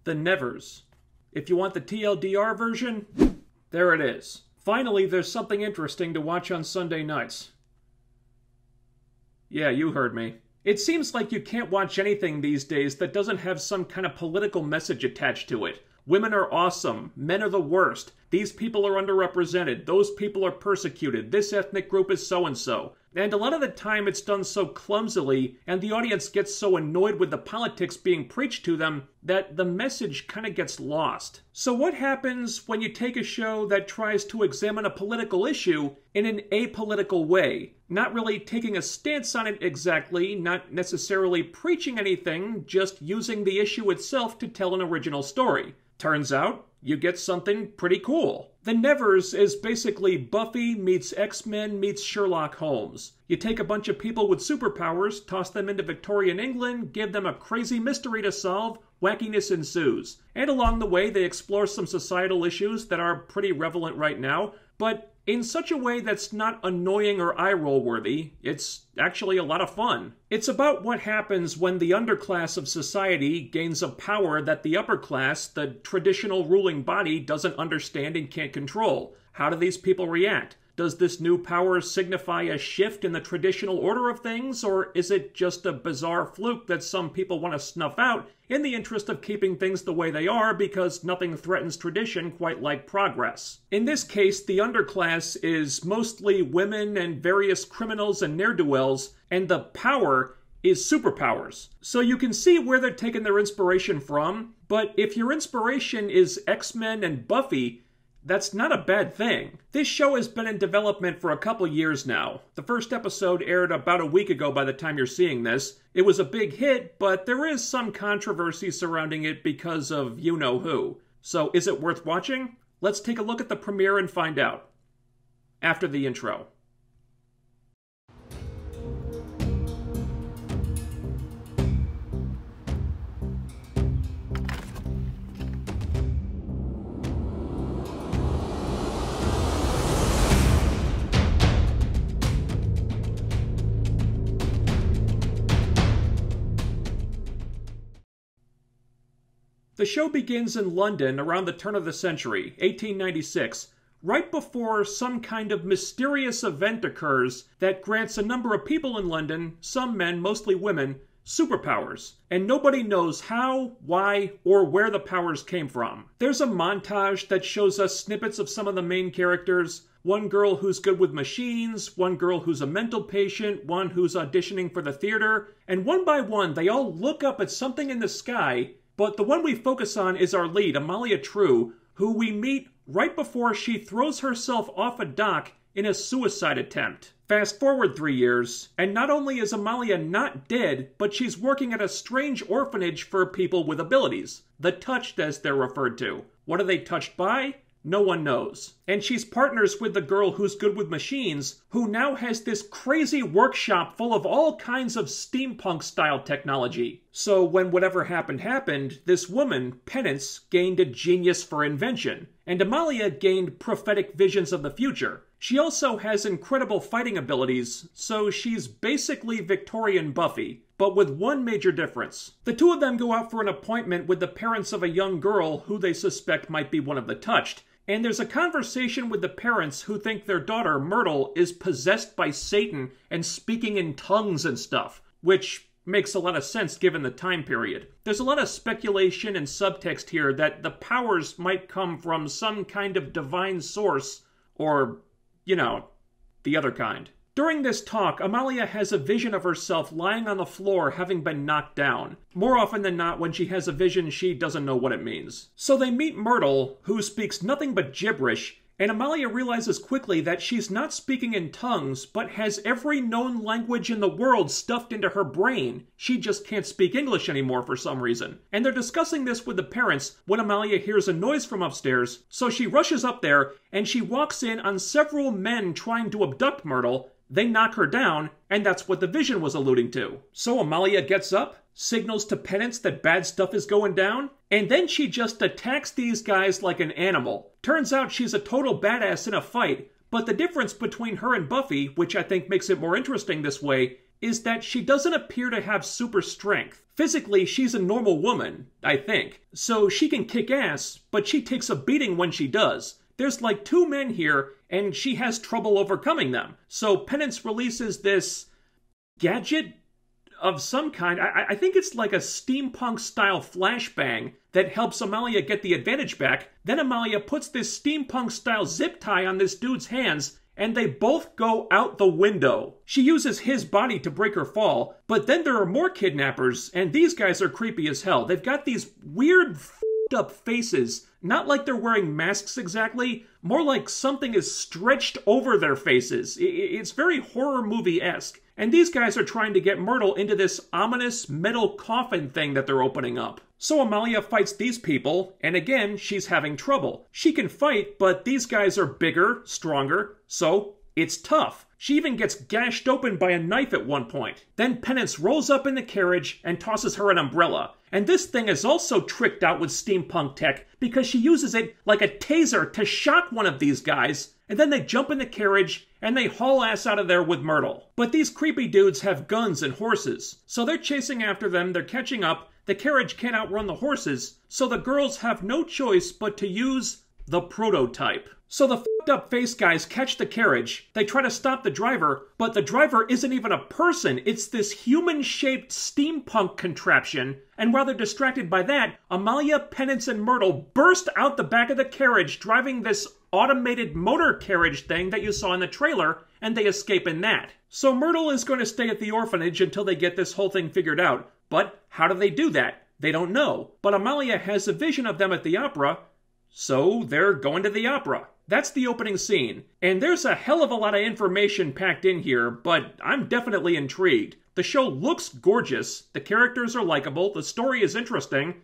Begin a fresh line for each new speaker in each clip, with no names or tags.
the Nevers. If you want the TLDR version, there it is. Finally, there's something interesting to watch on Sunday nights. Yeah, you heard me. It seems like you can't watch anything these days that doesn't have some kind of political message attached to it. Women are awesome. Men are the worst. These people are underrepresented. Those people are persecuted. This ethnic group is so-and-so. And a lot of the time it's done so clumsily, and the audience gets so annoyed with the politics being preached to them that the message kind of gets lost. So what happens when you take a show that tries to examine a political issue in an apolitical way? Not really taking a stance on it exactly, not necessarily preaching anything, just using the issue itself to tell an original story. Turns out, you get something pretty cool. The Nevers is basically Buffy meets X-Men meets Sherlock Holmes. You take a bunch of people with superpowers, toss them into Victorian England, give them a crazy mystery to solve, wackiness ensues. And along the way, they explore some societal issues that are pretty relevant right now, but in such a way that's not annoying or eye-roll worthy. It's actually a lot of fun. It's about what happens when the underclass of society gains a power that the upper class, the traditional ruling body, doesn't understand and can't control. How do these people react? Does this new power signify a shift in the traditional order of things, or is it just a bizarre fluke that some people want to snuff out in the interest of keeping things the way they are because nothing threatens tradition quite like progress? In this case, the underclass is mostly women and various criminals and ne'er-do-wells, and the power is superpowers. So you can see where they're taking their inspiration from, but if your inspiration is X-Men and Buffy, that's not a bad thing. This show has been in development for a couple years now. The first episode aired about a week ago by the time you're seeing this. It was a big hit, but there is some controversy surrounding it because of you-know-who. So is it worth watching? Let's take a look at the premiere and find out. After the intro. The show begins in London around the turn of the century, 1896, right before some kind of mysterious event occurs that grants a number of people in London, some men, mostly women, superpowers. And nobody knows how, why, or where the powers came from. There's a montage that shows us snippets of some of the main characters. One girl who's good with machines, one girl who's a mental patient, one who's auditioning for the theater, and one by one they all look up at something in the sky. But the one we focus on is our lead, Amalia True, who we meet right before she throws herself off a dock in a suicide attempt. Fast forward 3 years, and not only is Amalia not dead, but she's working at a strange orphanage for people with abilities. The Touched, as they're referred to. What are they touched by? No one knows. And she's partners with the girl who's good with machines, who now has this crazy workshop full of all kinds of steampunk-style technology. So when whatever happened, this woman, Penance, gained a genius for invention, and Amalia gained prophetic visions of the future. She also has incredible fighting abilities, so she's basically Victorian Buffy, but with one major difference. The two of them go out for an appointment with the parents of a young girl who they suspect might be one of the Touched, and there's a conversation with the parents who think their daughter, Myrtle, is possessed by Satan and speaking in tongues and stuff, which makes a lot of sense given the time period. There's a lot of speculation and subtext here that the powers might come from some kind of divine source, or, you know, the other kind. During this talk, Amalia has a vision of herself lying on the floor having been knocked down. More often than not, when she has a vision, she doesn't know what it means. So they meet Myrtle, who speaks nothing but gibberish, and Amalia realizes quickly that she's not speaking in tongues, but has every known language in the world stuffed into her brain. She just can't speak English anymore for some reason. And they're discussing this with the parents when Amalia hears a noise from upstairs, so she rushes up there, and she walks in on several men trying to abduct Myrtle. They knock her down, and that's what the vision was alluding to. So Amalia gets up, signals to Penance that bad stuff is going down, and then she just attacks these guys like an animal. Turns out she's a total badass in a fight, but the difference between her and Buffy, which I think makes it more interesting this way, is that she doesn't appear to have super strength. Physically, she's a normal woman, I think. So she can kick ass, but she takes a beating when she does. There's like 2 men here, and she has trouble overcoming them. So Penance releases this gadget of some kind. I think it's like a steampunk-style flashbang that helps Amalia get the advantage back. Then Amalia puts this steampunk-style zip tie on this dude's hands, and they both go out the window. She uses his body to break her fall, but then there are more kidnappers, and these guys are creepy as hell. They've got these weird up faces, not like they're wearing masks exactly, more like something is stretched over their faces. It's very horror movie-esque. And these guys are trying to get Myrtle into this ominous metal coffin thing that they're opening up. So Amalia fights these people, and again, she's having trouble. She can fight, but these guys are bigger, stronger, so it's tough. She even gets gashed open by a knife at one point. Then Penance rolls up in the carriage and tosses her an umbrella. And this thing is also tricked out with steampunk tech because she uses it like a taser to shock one of these guys, and then they jump in the carriage and they haul ass out of there with Myrtle. But these creepy dudes have guns and horses, so they're chasing after them, they're catching up, the carriage can't outrun the horses, so the girls have no choice but to use the prototype. So the fucked up face guys catch the carriage, they try to stop the driver, but the driver isn't even a person, it's this human-shaped steampunk contraption, and while they're distracted by that, Amalia, Penance, and Myrtle burst out the back of the carriage driving this automated motor carriage thing that you saw in the trailer, and they escape in that. So Myrtle is going to stay at the orphanage until they get this whole thing figured out, but how do they do that? They don't know, but Amalia has a vision of them at the opera, so they're going to the opera. That's the opening scene, and there's a hell of a lot of information packed in here, but I'm definitely intrigued. The show looks gorgeous, the characters are likable, the story is interesting.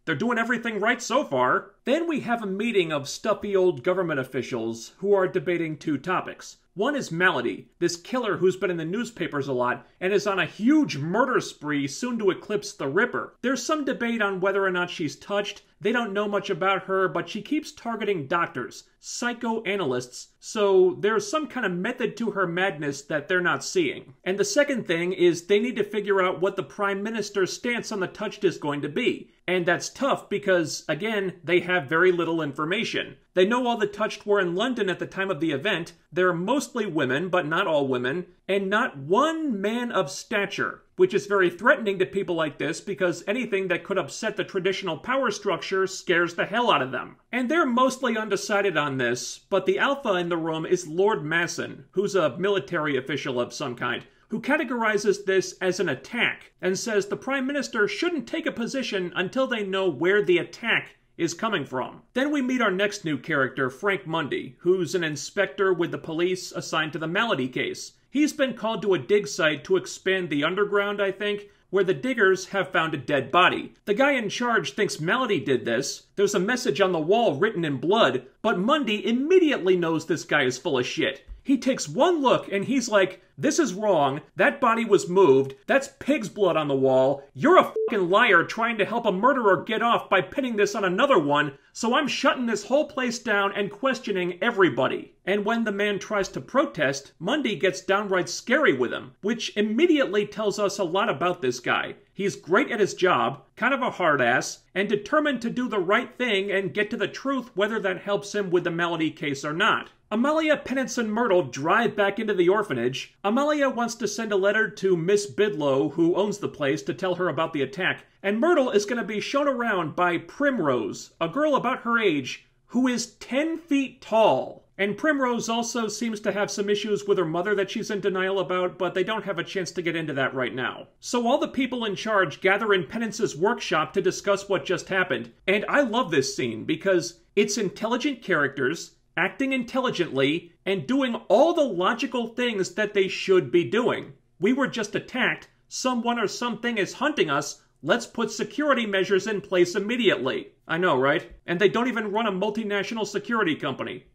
They're doing everything right so far. Then we have a meeting of stuffy old government officials who are debating 2 topics. One is Malady, this killer who's been in the newspapers a lot and is on a huge murder spree soon to eclipse the Ripper. There's some debate on whether or not she's touched. They don't know much about her, but she keeps targeting doctors, psychoanalysts, so there's some kind of method to her madness that they're not seeing. And the second thing is they need to figure out what the Prime Minister's stance on the touched is going to be. And that's tough because, again, they have very little information. They know all the touched were in London at the time of the event. They're mostly women, but not all women, and not one man of stature, which is very threatening to people like this because anything that could upset the traditional power structure scares the hell out of them. And they're mostly undecided on this, but the alpha in the room is Lord Masson, who's a military official of some kind, who categorizes this as an attack and says the Prime Minister shouldn't take a position until they know where the attack is coming from. Then we meet our next new character, Frank Mundy, who's an inspector with the police assigned to the Malady case. He's been called to a dig site to expand the underground, I think, where the diggers have found a dead body. The guy in charge thinks Malady did this. There's a message on the wall written in blood, but Mundy immediately knows this guy is full of shit. He takes one look and he's like, this is wrong, that body was moved, that's pig's blood on the wall, you're a fucking liar trying to help a murderer get off by pinning this on another one, so I'm shutting this whole place down and questioning everybody. And when the man tries to protest, Mundy gets downright scary with him, which immediately tells us a lot about this guy. He's great at his job, kind of a hard ass, and determined to do the right thing and get to the truth whether that helps him with the Malady case or not. Amalia, Penance, and Myrtle drive back into the orphanage. Amalia wants to send a letter to Miss Bidlow, who owns the place, to tell her about the attack, and Myrtle is going to be shown around by Primrose, a girl about her age, who is 10 feet tall. And Primrose also seems to have some issues with her mother that she's in denial about, but they don't have a chance to get into that right now. So all the people in charge gather in Penance's workshop to discuss what just happened, and I love this scene because it's intelligent characters, acting intelligently, and doing all the logical things that they should be doing. We were just attacked, someone or something is hunting us, let's put security measures in place immediately. I know, right? And they don't even run a multinational security company.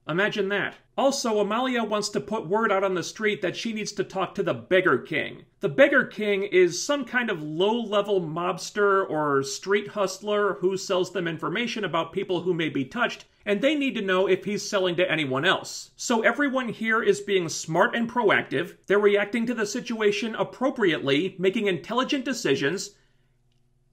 Imagine that. Also, Amalia wants to put word out on the street that she needs to talk to the Beggar King. The Beggar King is some kind of low-level mobster or street hustler who sells them information about people who may be touched, and they need to know if he's selling to anyone else. So everyone here is being smart and proactive, they're reacting to the situation appropriately, making intelligent decisions,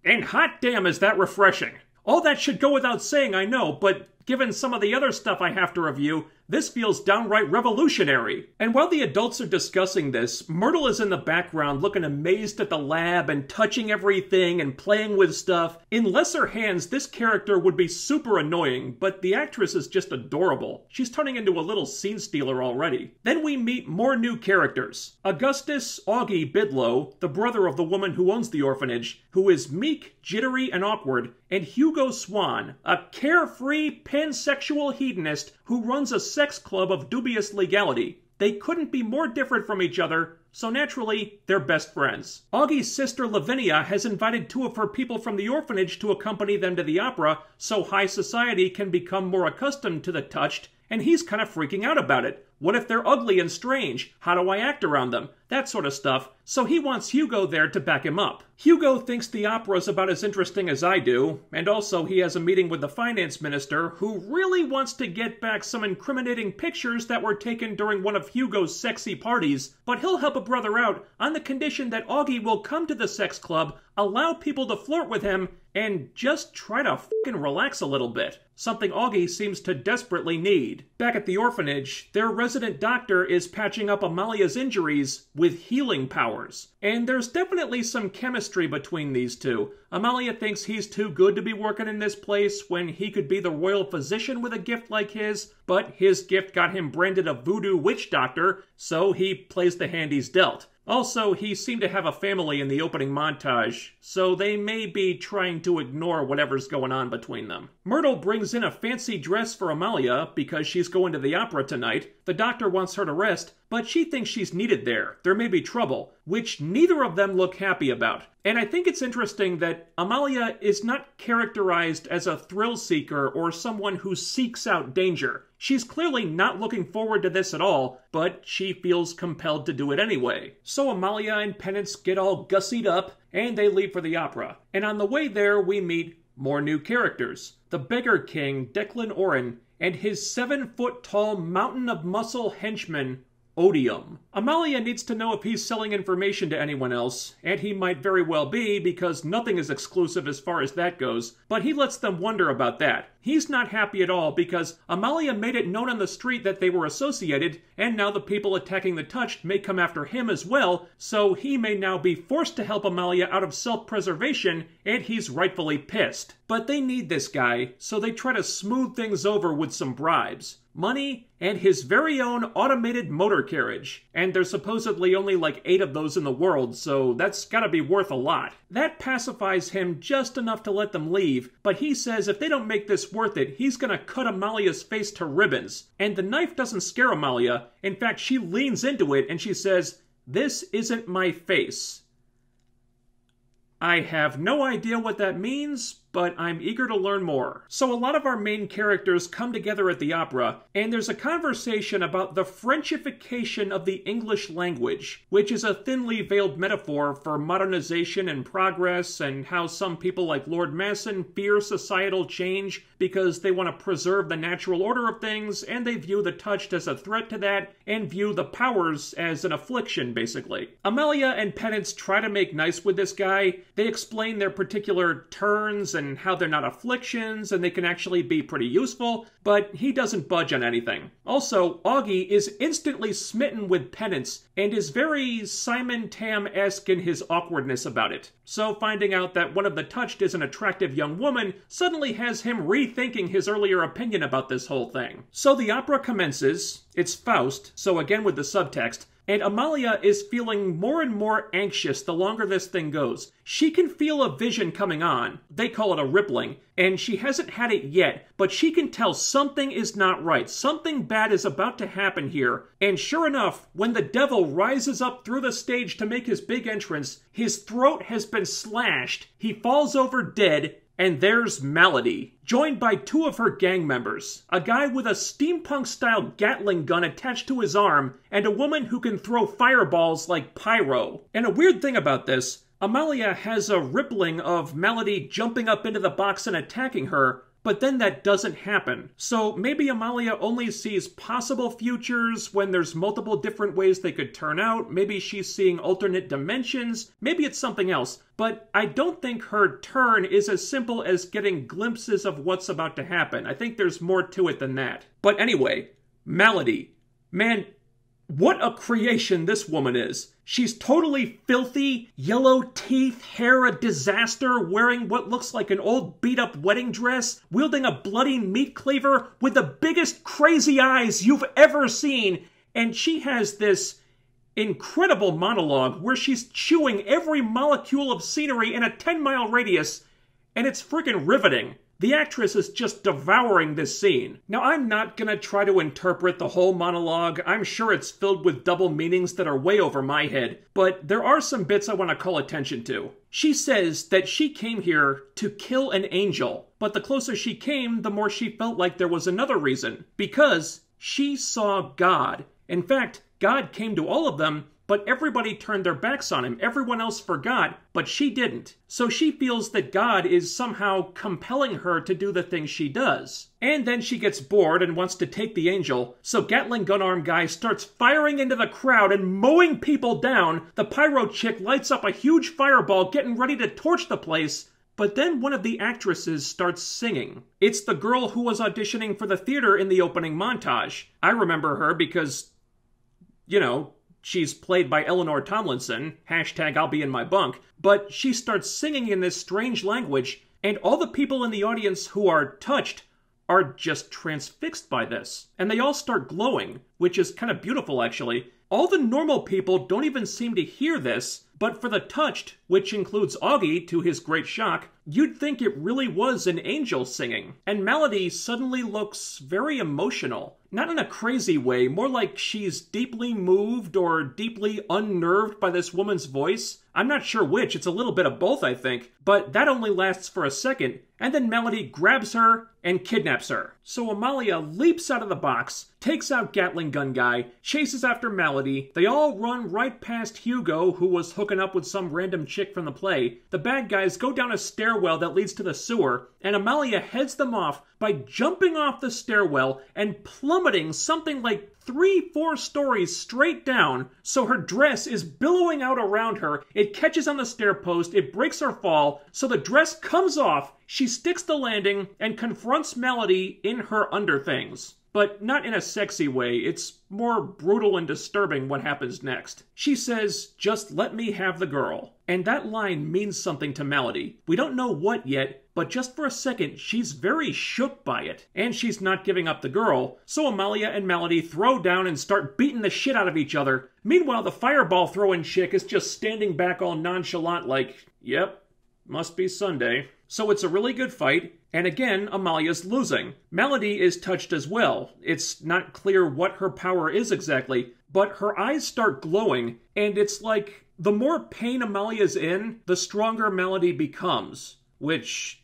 and hot damn is that refreshing. All that should go without saying, I know, but given some of the other stuff I have to review, this feels downright revolutionary. And while the adults are discussing this, Myrtle is in the background looking amazed at the lab and touching everything and playing with stuff. In lesser hands, this character would be super annoying, but the actress is just adorable. She's turning into a little scene stealer already. Then we meet more new characters. Augustus Augie Bidlow, the brother of the woman who owns the orphanage, who is meek, jittery, and awkward, and Hugo Swan, a carefree, pansexual hedonist who runs a sex club of dubious legality. They couldn't be more different from each other, so naturally, they're best friends. Augie's sister Lavinia has invited 2 of her people from the orphanage to accompany them to the opera so high society can become more accustomed to the touched, and he's kind of freaking out about it. What if they're ugly and strange? How do I act around them? That sort of stuff. So he wants Hugo there to back him up. Hugo thinks the opera's about as interesting as I do, and also he has a meeting with the finance minister who really wants to get back some incriminating pictures that were taken during one of Hugo's sexy parties, but he'll help a brother out on the condition that Augie will come to the sex club, allow people to flirt with him, and just try to fucking relax a little bit. Something Augie seems to desperately need. Back at the orphanage, their resident doctor is patching up Amalia's injuries with healing powers. And there's definitely some chemistry between these two. Amalia thinks he's too good to be working in this place when he could be the royal physician with a gift like his, but his gift got him branded a voodoo witch doctor, so he plays the hand he's dealt. Also, he seemed to have a family in the opening montage, so they may be trying to ignore whatever's going on between them. Myrtle brings in a fancy dress for Amalia because she's going to the opera tonight. The doctor wants her to rest, but she thinks she's needed there. There may be trouble, which neither of them look happy about. And I think it's interesting that Amalia is not characterized as a thrill seeker or someone who seeks out danger. She's clearly not looking forward to this at all, but she feels compelled to do it anyway. So Amalia and Penance get all gussied up, and they leave for the opera. And on the way there, we meet more new characters. The Beggar King, Declan Oren, and his 7-foot-tall mountain of muscle henchman, Odium. Amalia needs to know if he's selling information to anyone else, and he might very well be because nothing is exclusive as far as that goes, but he lets them wonder about that. He's not happy at all because Amalia made it known on the street that they were associated, and now the people attacking the touched may come after him as well, so he may now be forced to help Amalia out of self-preservation, and he's rightfully pissed. But they need this guy, so they try to smooth things over with some bribes. Money, and his very own automated motor carriage. And there's supposedly only like 8 of those in the world, so that's gotta be worth a lot. That pacifies him just enough to let them leave, but he says if they don't make this worth it, he's gonna cut Amalia's face to ribbons. And the knife doesn't scare Amalia. In fact, she leans into it and she says, "This isn't my face." I have no idea what that means, but I'm eager to learn more. So a lot of our main characters come together at the opera, and there's a conversation about the Frenchification of the English language, which is a thinly veiled metaphor for modernization and progress, and how some people like Lord Masson fear societal change because they want to preserve the natural order of things, and they view the touched as a threat to that, and view the powers as an affliction, basically. Amalia and Penance try to make nice with this guy. They explain their particular turns and how they're not afflictions, and they can actually be pretty useful, but he doesn't budge on anything. Also, Augie is instantly smitten with Penance, and is very Simon Tam-esque in his awkwardness about it. So finding out that one of the touched is an attractive young woman suddenly has him rethinking his earlier opinion about this whole thing. So the opera commences. It's Faust, so again with the subtext, and Amalia is feeling more and more anxious the longer this thing goes. She can feel a vision coming on. They call it a rippling. And she hasn't had it yet, but she can tell something is not right. Something bad is about to happen here. And sure enough, when the devil rises up through the stage to make his big entrance, his throat has been slashed. He falls over dead, And there's Melody, joined by 2 of her gang members. A guy with a steampunk-style Gatling gun attached to his arm, and a woman who can throw fireballs like pyro. And a weird thing about this, Amalia has a rippling of Melody jumping up into the box and attacking her, but then that doesn't happen. So maybe Amalia only sees possible futures when there's multiple different ways they could turn out. Maybe she's seeing alternate dimensions. Maybe it's something else. But I don't think her turn is as simple as getting glimpses of what's about to happen. I think there's more to it than that. But anyway, Melody. Man, what a creation this woman is. She's totally filthy, yellow teeth, hair a disaster, wearing what looks like an old beat-up wedding dress, wielding a bloody meat cleaver with the biggest crazy eyes you've ever seen. And she has this incredible monologue where she's chewing every molecule of scenery in a 10-mile radius, and it's freaking riveting. The actress is just devouring this scene. Now, I'm not gonna try to interpret the whole monologue. I'm sure it's filled with double meanings that are way over my head, but there are some bits I want to call attention to. She says that she came here to kill an angel, but the closer she came, the more she felt like there was another reason. Because she saw God. In fact, God came to all of them, but everybody turned their backs on him. Everyone else forgot, but she didn't. So she feels that God is somehow compelling her to do the things she does. And then she gets bored and wants to take the angel, so Gatling gun arm guy starts firing into the crowd and mowing people down. The pyro chick lights up a huge fireball, getting ready to torch the place. But then one of the actresses starts singing. It's the girl who was auditioning for the theater in the opening montage. I remember her because, you know, she's played by Eleanor Tomlinson, hashtag I'll be in my bunk, but she starts singing in this strange language, and all the people in the audience who are touched are just transfixed by this. And they all start glowing, which is kind of beautiful actually. All the normal people don't even seem to hear this, but for the touched, which includes Augie to his great shock, you'd think it really was an angel singing. And Melody suddenly looks very emotional. Not in a crazy way, more like she's deeply moved or deeply unnerved by this woman's voice. I'm not sure which, it's a little bit of both I think, but that only lasts for a second, and then Melody grabs her and kidnaps her. So Amalia leaps out of the box, takes out Gatling gun guy, chases after Melody. They all run right past Hugo, who was hooking up with some random chick from the play. The bad guys go down a stairwell that leads to the sewer, and Amalia heads them off by jumping off the stairwell and plummeting something like 3-4 stories straight down, so her dress is billowing out around her. It catches on the stair post, it breaks her fall, so the dress comes off, she sticks the landing, and confronts Melody in her underthings. But not in a sexy way, it's more brutal and disturbing what happens next. She says, "Just let me have the girl." And that line means something to Melody. We don't know what yet, but just for a second, she's very shook by it. And she's not giving up the girl, so Amalia and Melody throw down and start beating the shit out of each other. Meanwhile, the fireball throwing chick is just standing back all nonchalant like, yep, must be Sunday. So it's a really good fight, and again, Amalia's losing. Melody is touched as well. It's not clear what her power is exactly, but her eyes start glowing, and it's like the more pain Amalia's in, the stronger Melody becomes. Which,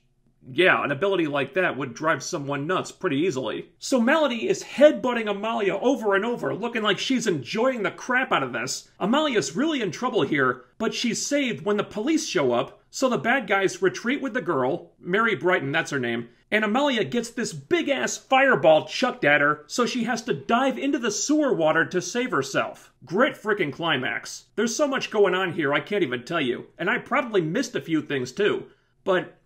yeah, an ability like that would drive someone nuts pretty easily. So Melody is headbutting Amalia over and over, looking like she's enjoying the crap out of this. Amalia's really in trouble here, but she's saved when the police show up, so the bad guys retreat with the girl, Mary Brighton, that's her name, and Amalia gets this big-ass fireball chucked at her, so she has to dive into the sewer water to save herself. Great freaking climax. There's so much going on here I can't even tell you, and I probably missed a few things too. But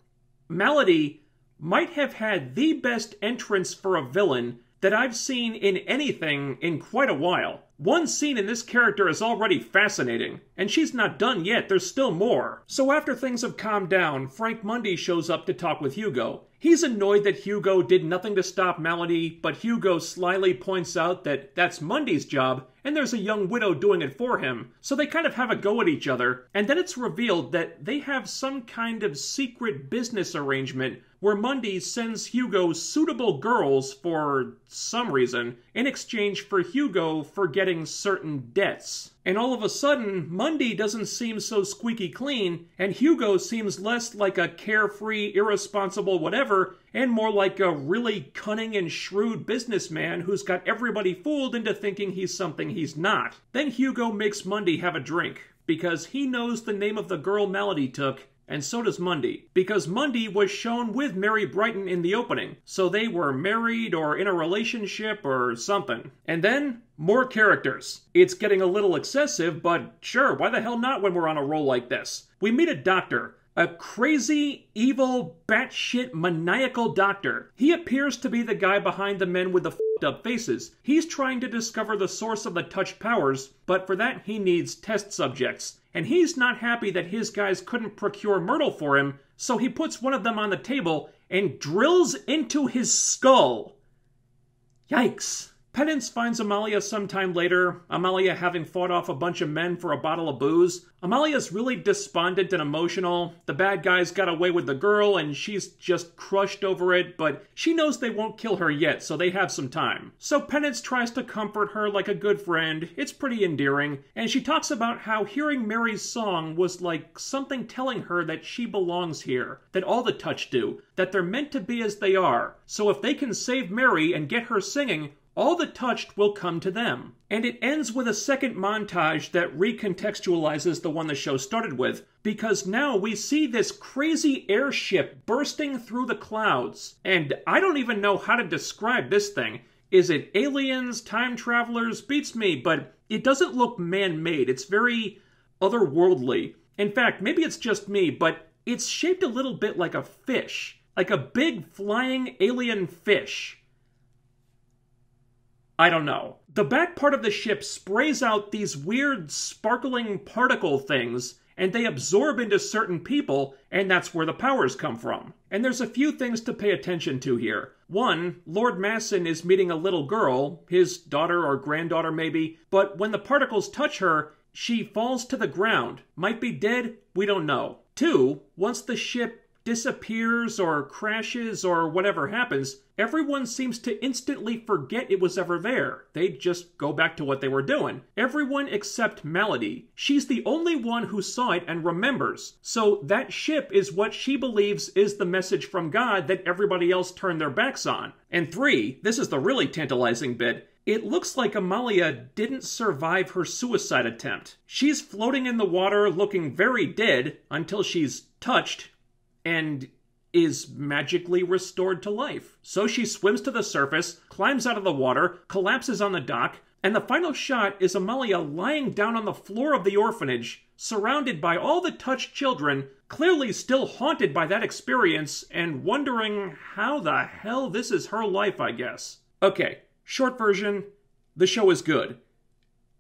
Melody might have had the best entrance for a villain that I've seen in anything in quite a while. One scene in this character is already fascinating, and she's not done yet, there's still more. So after things have calmed down, Frank Mundy shows up to talk with Hugo. He's annoyed that Hugo did nothing to stop Melody, but Hugo slyly points out that that's Mundy's job, and there's a young widow doing it for him. So they kind of have a go at each other, and then it's revealed that they have some kind of secret business arrangement where Mundy sends Hugo suitable girls for some reason in exchange for Hugo forgetting getting certain debts. And all of a sudden, Mundy doesn't seem so squeaky clean, and Hugo seems less like a carefree, irresponsible whatever, and more like a really cunning and shrewd businessman who's got everybody fooled into thinking he's something he's not. Then Hugo makes Mundy have a drink, because he knows the name of the girl Melody took, and so does Mundy, because Mundy was shown with Mary Brighton in the opening, so they were married or in a relationship or something. And then, more characters. It's getting a little excessive, but sure, why the hell not when we're on a roll like this? We meet a doctor. A crazy, evil, batshit, maniacal doctor. He appears to be the guy behind the men with the f***ed up faces. He's trying to discover the source of the touched powers, but for that he needs test subjects. And he's not happy that his guys couldn't procure Myrtle for him, so he puts one of them on the table and drills into his skull. Yikes. Penance finds Amalia sometime later, Amalia having fought off a bunch of men for a bottle of booze. Amalia's really despondent and emotional. The bad guys got away with the girl and she's just crushed over it, but she knows they won't kill her yet, so they have some time. So Penance tries to comfort her like a good friend. It's pretty endearing, and she talks about how hearing Mary's song was like something telling her that she belongs here, that all the touch do, that they're meant to be as they are. So if they can save Mary and get her singing, all the touched will come to them. And it ends with a second montage that recontextualizes the one the show started with, because now we see this crazy airship bursting through the clouds. And I don't even know how to describe this thing. Is it aliens, time travelers? Beats me, but it doesn't look man-made. It's very otherworldly. In fact, maybe it's just me, but it's shaped a little bit like a fish. Like a big flying alien fish. I don't know. The back part of the ship sprays out these weird sparkling particle things, and they absorb into certain people, and that's where the powers come from. And there's a few things to pay attention to here. One, Lord Masson is meeting a little girl, his daughter or granddaughter maybe, but when the particles touch her, she falls to the ground. Might be dead, we don't know. Two, once the ship disappears or crashes or whatever happens, everyone seems to instantly forget it was ever there. They just go back to what they were doing. Everyone except Melody. She's the only one who saw it and remembers. So that ship is what she believes is the message from God that everybody else turned their backs on. And three, this is the really tantalizing bit, it looks like Amalia didn't survive her suicide attempt. She's floating in the water looking very dead until she's touched and is magically restored to life. So she swims to the surface, climbs out of the water, collapses on the dock, and the final shot is Amalia lying down on the floor of the orphanage, surrounded by all the touched children, clearly still haunted by that experience, and wondering how the hell this is her life, I guess. Okay, short version, the show is good.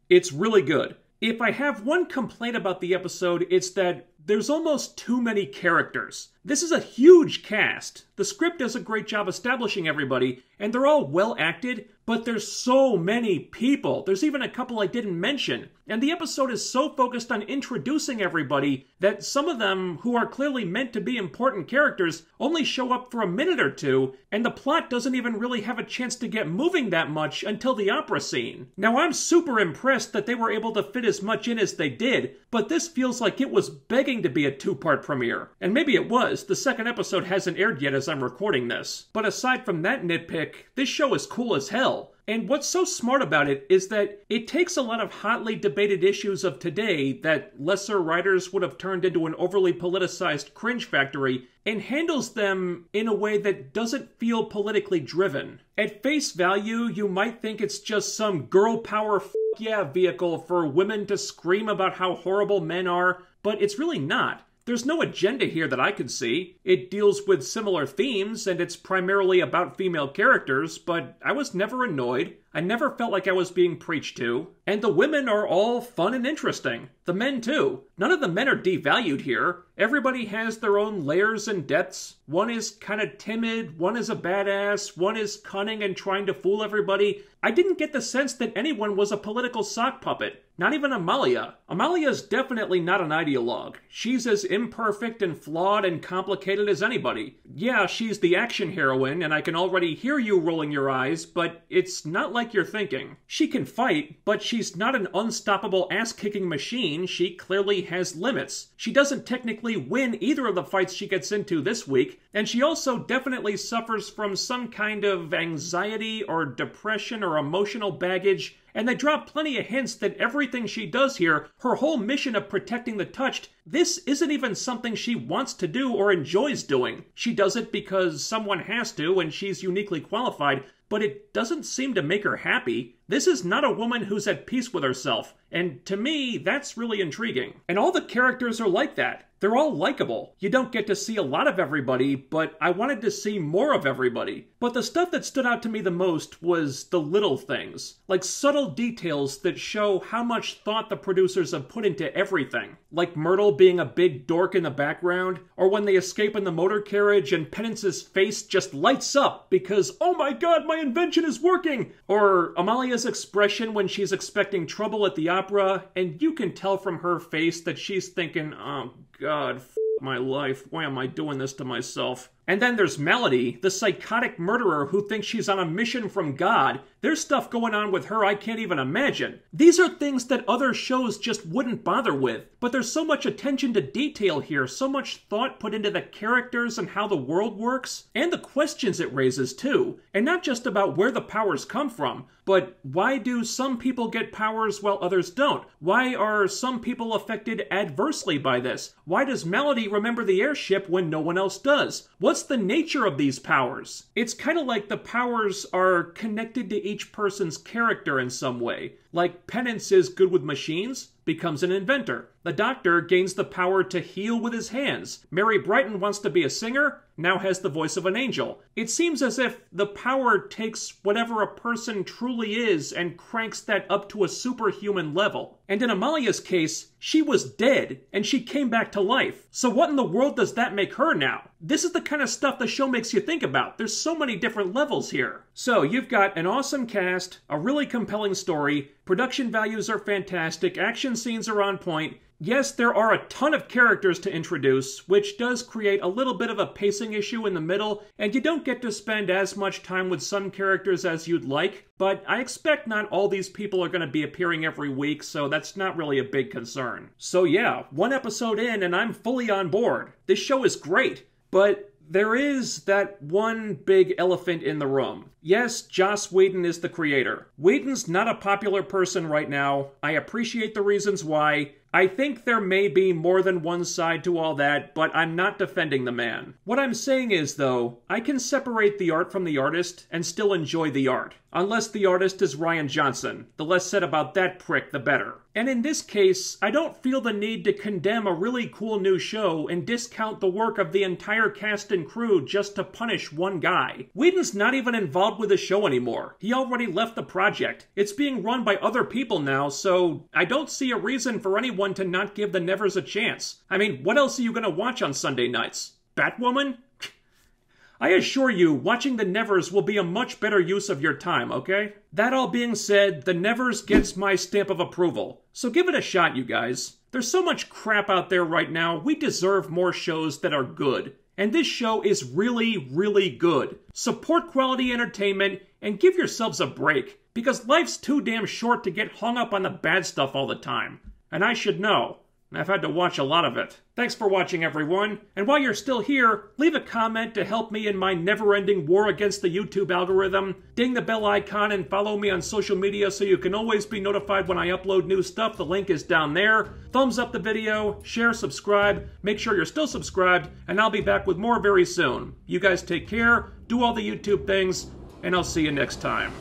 It's really good. If I have one complaint about the episode, it's that there's almost too many characters. This is a huge cast. The script does a great job establishing everybody, and they're all well acted, but there's so many people. There's even a couple I didn't mention. And the episode is so focused on introducing everybody that some of them, who are clearly meant to be important characters, only show up for a minute or two, and the plot doesn't even really have a chance to get moving that much until the opera scene. Now, I'm super impressed that they were able to fit as much in as they did, but this feels like it was begging to be a two-part premiere. And maybe it was. The second episode hasn't aired yet as I'm recording this. But aside from that nitpick, this show is cool as hell. And what's so smart about it is that it takes a lot of hotly debated issues of today that lesser writers would have turned into an overly politicized cringe factory and handles them in a way that doesn't feel politically driven. At face value, you might think it's just some girl power yeah vehicle for women to scream about how horrible men are, but it's really not. There's no agenda here that I could see. It deals with similar themes, and it's primarily about female characters, but I was never annoyed. I never felt like I was being preached to. And the women are all fun and interesting. The men, too. None of the men are devalued here. Everybody has their own layers and depths. One is kind of timid, one is a badass, one is cunning and trying to fool everybody. I didn't get the sense that anyone was a political sock puppet. Not even Amalia. Amalia's definitely not an ideologue. She's as imperfect and flawed and complicated as anybody. Yeah, she's the action heroine, and I can already hear you rolling your eyes, but it's not like you're thinking. She can fight, but she's not an unstoppable ass-kicking machine. She clearly has limits. She doesn't technically win either of the fights she gets into this week, and she also definitely suffers from some kind of anxiety or depression or emotional baggage, and they drop plenty of hints that everything she does here, her whole mission of protecting the touched, this isn't even something she wants to do or enjoys doing. She does it because someone has to and she's uniquely qualified, but it doesn't seem to make her happy. This is not a woman who's at peace with herself, and to me, that's really intriguing. And all the characters are like that. They're all likable. You don't get to see a lot of everybody, but I wanted to see more of everybody. But the stuff that stood out to me the most was the little things. Like subtle details that show how much thought the producers have put into everything. Like Myrtle being a big dork in the background, or when they escape in the motor carriage and Penance's face just lights up because, oh my god, my invention is working! Or Amalia's expression when she's expecting trouble at the opera, and you can tell from her face that she's thinking, oh god, f my life, why am I doing this to myself? And then there's Melody, the psychotic murderer who thinks she's on a mission from God. There's stuff going on with her I can't even imagine. These are things that other shows just wouldn't bother with. But there's so much attention to detail here, so much thought put into the characters and how the world works, and the questions it raises too. And not just about where the powers come from, but why do some people get powers while others don't? Why are some people affected adversely by this? Why does Melody remember the airship when no one else does? What's the nature of these powers? It's kind of like the powers are connected to each person's character in some way. Like Penance is good with machines, becomes an inventor. The Doctor gains the power to heal with his hands. Mary Brighton wants to be a singer, now has the voice of an angel. It seems as if the power takes whatever a person truly is and cranks that up to a superhuman level. And in Amalia's case, she was dead, and she came back to life. So what in the world does that make her now? This is the kind of stuff the show makes you think about. There's so many different levels here. So you've got an awesome cast, a really compelling story, production values are fantastic, action scenes are on point. Yes, there are a ton of characters to introduce, which does create a little bit of a pacing issue in the middle, and you don't get to spend as much time with some characters as you'd like, but I expect not all these people are going to be appearing every week, so that's not really a big concern. So yeah, one episode in and I'm fully on board. This show is great, but there is that one big elephant in the room. Yes, Joss Whedon is the creator. Whedon's not a popular person right now. I appreciate the reasons why. I think there may be more than one side to all that, but I'm not defending the man. What I'm saying is, though, I can separate the art from the artist and still enjoy the art. Unless the artist is Rian Johnson. The less said about that prick, the better. And in this case, I don't feel the need to condemn a really cool new show and discount the work of the entire cast and crew just to punish one guy. Whedon's not even involved with the show anymore. He already left the project. It's being run by other people now, so I don't see a reason for anyone to not give the Nevers a chance. I mean, what else are you gonna watch on Sunday nights? Batwoman? I assure you, watching the Nevers will be a much better use of your time, okay? That all being said, the Nevers gets my stamp of approval. So give it a shot, you guys. There's so much crap out there right now, we deserve more shows that are good. And this show is really, really good. Support quality entertainment and give yourselves a break, because life's too damn short to get hung up on the bad stuff all the time. And I should know. I've had to watch a lot of it. Thanks for watching, everyone. And while you're still here, leave a comment to help me in my never-ending war against the YouTube algorithm. Ding the bell icon and follow me on social media so you can always be notified when I upload new stuff. The link is down there. Thumbs up the video, share, subscribe. Make sure you're still subscribed, and I'll be back with more very soon. You guys take care, do all the YouTube things, and I'll see you next time.